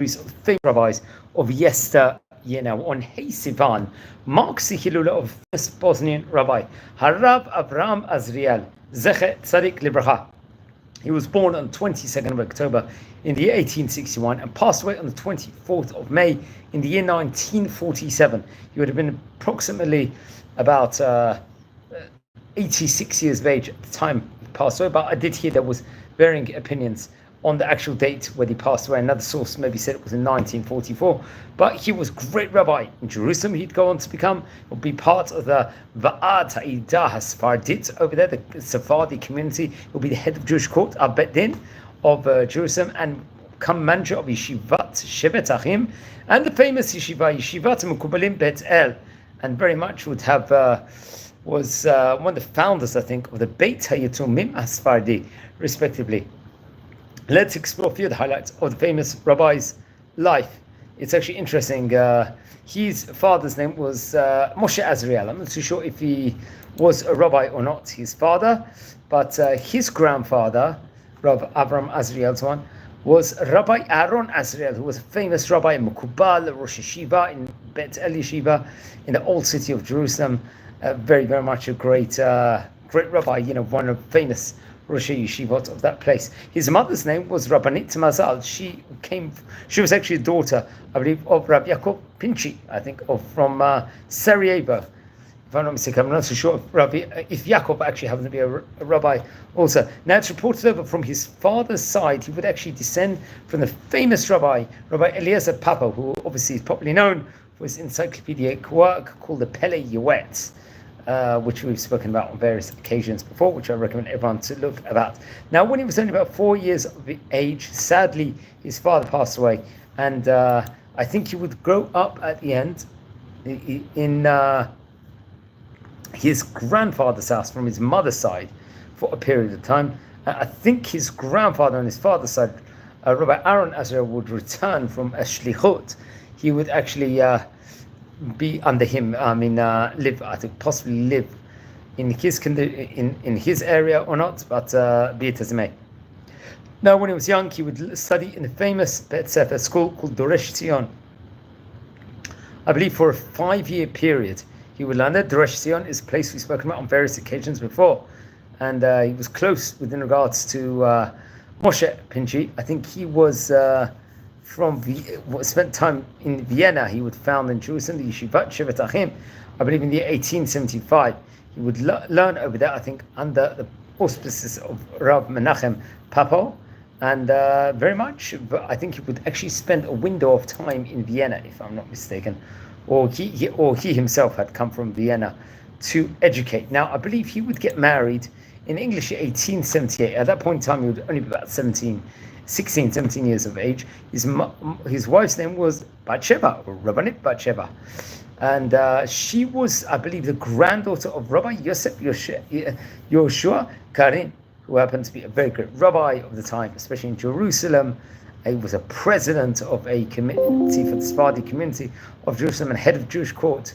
of famous rabbis of yester, on Hey Sivan, marks the Hilula of famous Bosnian rabbi, Rabbi Avraham Azriel Z'tl. He was born on 22nd of October in the year 1861 and passed away on the 24th of May in the year 1947. He would have been approximately about 86 years of age at the time he passed away, but I did hear there was varying opinions on the actual date when he passed away. Another source maybe said it was in 1944, but he was a great rabbi in Jerusalem. He'd go on to be part of the העדה הספרדית over there, the Sephardi community. He'll be the head of Jewish court, Din of Jerusalem, and become manager of Yeshivat Shevet Achim, and the famous Yeshivat Mekubalim Bet El, and very much would have was one of the founders, I think, of the Beit HaYetumim Asfardi, respectively. Let's explore a few of the highlights of the famous rabbi's life. It's actually interesting. His father's name was Moshe Azriel. I'm not too sure if he was a rabbi or not, his father, but his grandfather, Rabbi Avraham Azriel Z'tl, was Rabbi Aaron Azriel, who was a famous rabbi in Mukubal, Rosh Yeshiva, in Bet El Yeshiva, in the old city of Jerusalem. Very, very much a great rabbi, one of the famous Rosh Yeshivot of that place. His mother's name was Rabbanit Mazal. She was actually a daughter, I believe, of Rabbi Yaakov Pinchi, I think, from Sarajevo. If I'm not mistaken, I'm not so sure if Yaakov actually happened to be a rabbi also. Now it's reported over from his father's side, he would actually descend from the famous Rabbi Eliezer Papa, who obviously is popularly known for his encyclopedic work called the Pele Yoetz, which we've spoken about on various occasions before, which I recommend everyone to look about. Now, when he was only about 4 years of age, sadly, his father passed away, and I think he would grow up at the end in his grandfather's house from his mother's side for a period of time. I think his grandfather on his father's side, Rabbi Aaron Azriel, would return from a shlichut. He would actually be under him. Possibly live in his area or not, but be it as it may. Now, when he was young, he would study in the famous Bet Sefer school called Doresh Tzion. I believe for a 5-year period he would learn there. Doresh Tzion is a place we've spoken about on various occasions before, and he was close within regards to Moshe Pinchi. I think he was spent time in Vienna. He would found in Jerusalem the Yeshivat Shevet Achim, I believe in the year 1875. He would learn over there, I think, under the auspices of Rav Menachem Papo, and very much, I think he would actually spend a window of time in Vienna, if I'm not mistaken, or he himself had come from Vienna to educate. Now, I believe he would get married in English 1878. At that point in time, he would only be about 17 years of age. His wife's name was Batsheva, or Rabbanit Batsheva, and she was, I believe, the granddaughter of Rabbi Yosef Yoshua Karin, who happened to be a very great rabbi of the time, especially in Jerusalem. He was a president of a committee for the Sephardi community of Jerusalem and head of Jewish court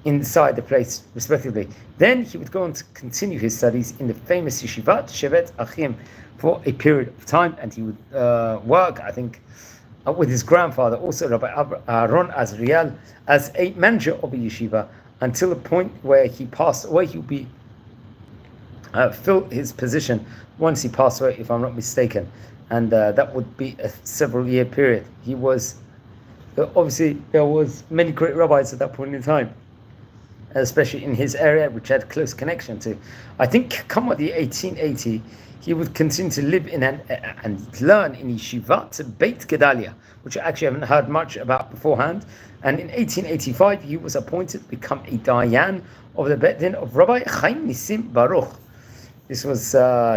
inside the place, respectively. Then he would go on to continue his studies in the famous Yeshivat Shevet Achim for a period of time, and he would work, I think, with his grandfather, also Rabbi Aaron Azriel, as a manager of a yeshiva until the point where he passed away. He would be fill his position once he passed away, if I'm not mistaken, and that would be a several-year period. He was obviously, there was many great rabbis at that point in time, especially in his area, which had close connection to. I think come the 1880, he would continue to live in and learn in Yeshivat Beit Gedalia, which I actually haven't heard much about beforehand. And in 1885, he was appointed to become a Dayan of the Din of Rabbi Chaim Nissim Baruch. This was,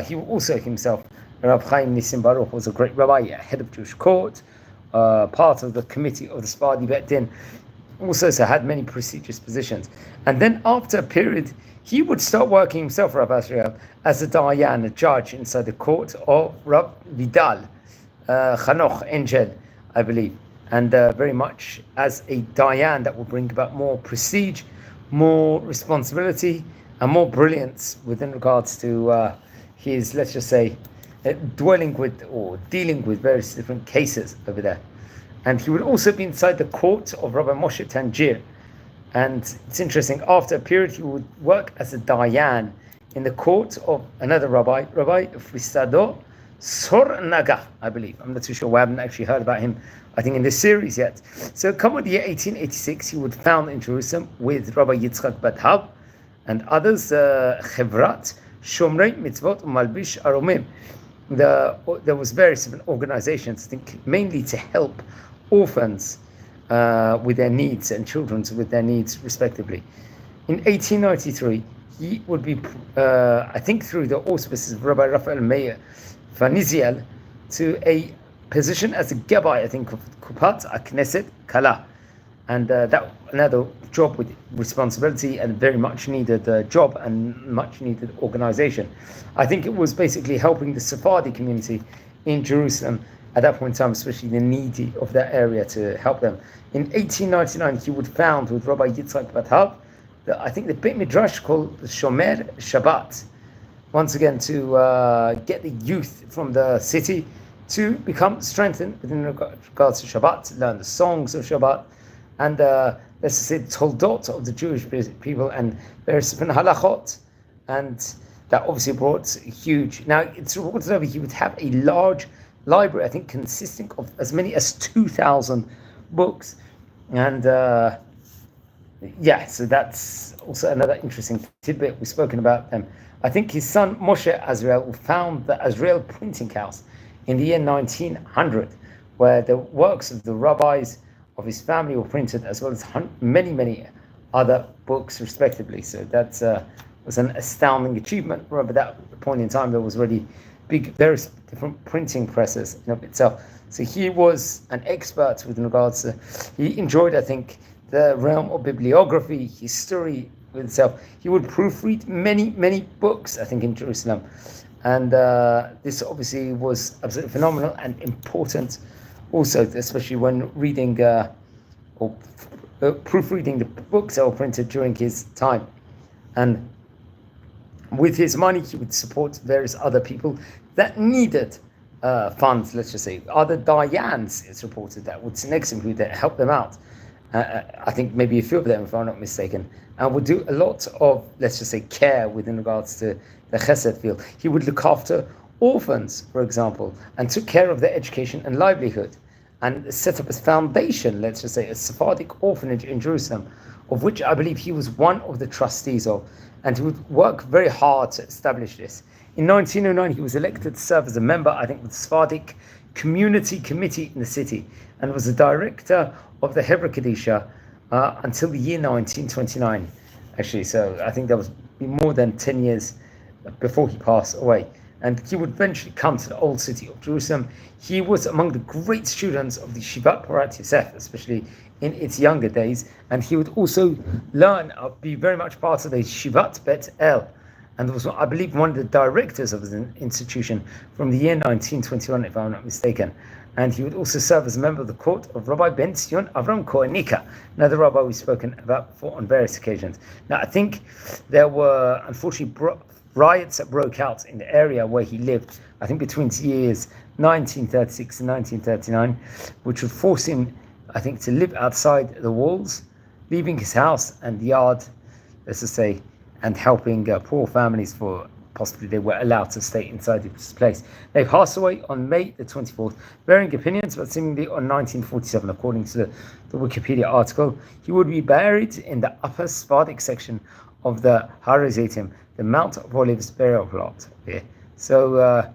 he also himself, Rabbi Chaim Nissim Baruch, was a great rabbi, head of Jewish court, part of the committee of the Sephardi Din, also had many prestigious positions. And then after a period, he would start working himself, Rabbi Azriel, as a Dayan, a judge inside the court of Rabbi Vidal, Chanoch Angel, I believe. And very much as a Dayan, that will bring about more prestige, more responsibility, and more brilliance within regards to his, let's just say, dwelling with or dealing with various different cases over there. And he would also be inside the court of Rabbi Moshe Tanjir. And it's interesting, after a period, he would work as a dayan in the court of another Rabbi Frisado Sor Naga, I believe. I'm not too sure. We haven't actually heard about him, I think, in this series yet. So come with the year 1886, he would found in Jerusalem with Rabbi Yitzchak Badhab and others, Chevrat, Shomrei Mitzvot, Malbish Aromim. There was various different organizations, I think, mainly to help orphans with their needs and children with their needs, respectively. In 1893, he would be, I think, through the auspices of Rabbi Raphael Meir Azriel to a position as a Gabbai, I think, of Kupat Knesset Kala. And that another job with responsibility and very much needed job and much needed organization. I think it was basically helping the Sephardi community in Jerusalem at that point in time, especially the needy of that area, to help them. In 1899, he would found with Rabbi Yitzchak Badhab, I think the Beit Midrash called the Shomer Shabbat, once again to get the youth from the city to become strengthened within regards to Shabbat, learn the songs of Shabbat, and let's say the Toldot of the Jewish people and various different halachot. And that obviously brought huge. Now it's reported over he would have a large library, I think, consisting of as many as 2,000 books. And so that's also another interesting tidbit. We've spoken about them. I think his son Moshe Azriel found the Azriel printing house in the year 1900, where the works of the rabbis of his family were printed, as well as many other books, respectively. So that was an astounding achievement. Remember, that point in time, there was already various different printing presses in of itself. So he was an expert with regards to, he enjoyed, I think, the realm of bibliography, history with itself. He would proofread many books, I think, in Jerusalem. And this obviously was absolutely phenomenal and important also, especially when reading or proofreading the books that were printed during his time. And with his money, he would support various other people that needed funds, let's just say. Other dayans, it's reported, that would sit next to him, who would help them out. I think maybe a few of them, if I'm not mistaken, and would do a lot of, let's just say, care within regards to the chesed field. He would look after orphans, for example, and took care of their education and livelihood, and set up a foundation, let's just say, a Sephardic orphanage in Jerusalem, of which I believe he was one of the trustees of, and he would work very hard to establish this. In 1909, he was elected to serve as a member, I think, of the Sephardic Community Committee in the city, and was the director of the Hebrew Kadisha until the year 1929, actually. So I think that was more than 10 years before he passed away. And he would eventually come to the old city of Jerusalem. He was among the great students of the Shivat Porat Yosef, especially in its younger days. And he would also learn, be very much part of the Shivat Bet El, and was, I believe, one of the directors of the institution from the year 1921, if I'm not mistaken. And he would also serve as a member of the court of Rabbi Ben Zion Avram Kohenika, another rabbi we've spoken about before on various occasions. Now, I think there were, unfortunately, riots that broke out in the area where he lived, I think between the years 1936 and 1939, which would force him, I think, to live outside the walls, leaving his house and yard, let's just say, and helping poor families for possibly they were allowed to stay inside this place. They passed away on May the 24th, varying opinions, but seemingly on 1947, according to the Wikipedia article. He would be buried in the upper Sephardic section of the Har HaZeitim, the Mount of Olives burial plot here. So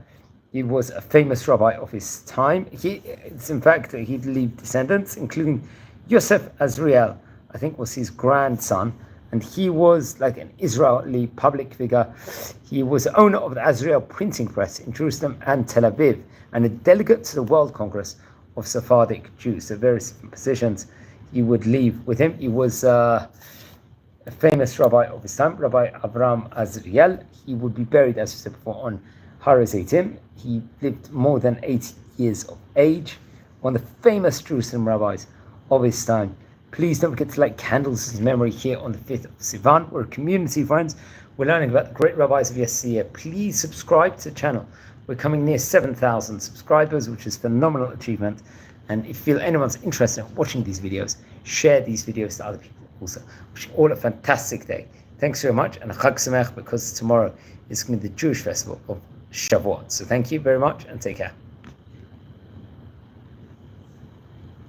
he was a famous rabbi of his time. In fact, he'd leave descendants, including Yosef Azriel, I think was his grandson, and he was like an Israeli public figure. He was the owner of the Azriel printing press in Jerusalem and Tel Aviv, and a delegate to the World Congress of Sephardic Jews. So various different positions he would leave with him. He was a famous rabbi of his time, Rabbi Avraham Azriel. He would be buried, as we said before, on Har HaZeitim. He lived more than 80 years of age, one of the famous Jerusalem rabbis of his time. Please don't forget to light candles in his memory here on the 5th of Sivan. We're a community, friends. We're learning about the great rabbis of yesteryear. Please subscribe to the channel. We're coming near 7,000 subscribers, which is a phenomenal achievement. And if you feel anyone's interested in watching these videos, share these videos to other people also. Wishing all a fantastic day. Thanks very much, and a Chag Sameach, because tomorrow is going to be the Jewish festival of Shavuot. So thank you very much, and take care.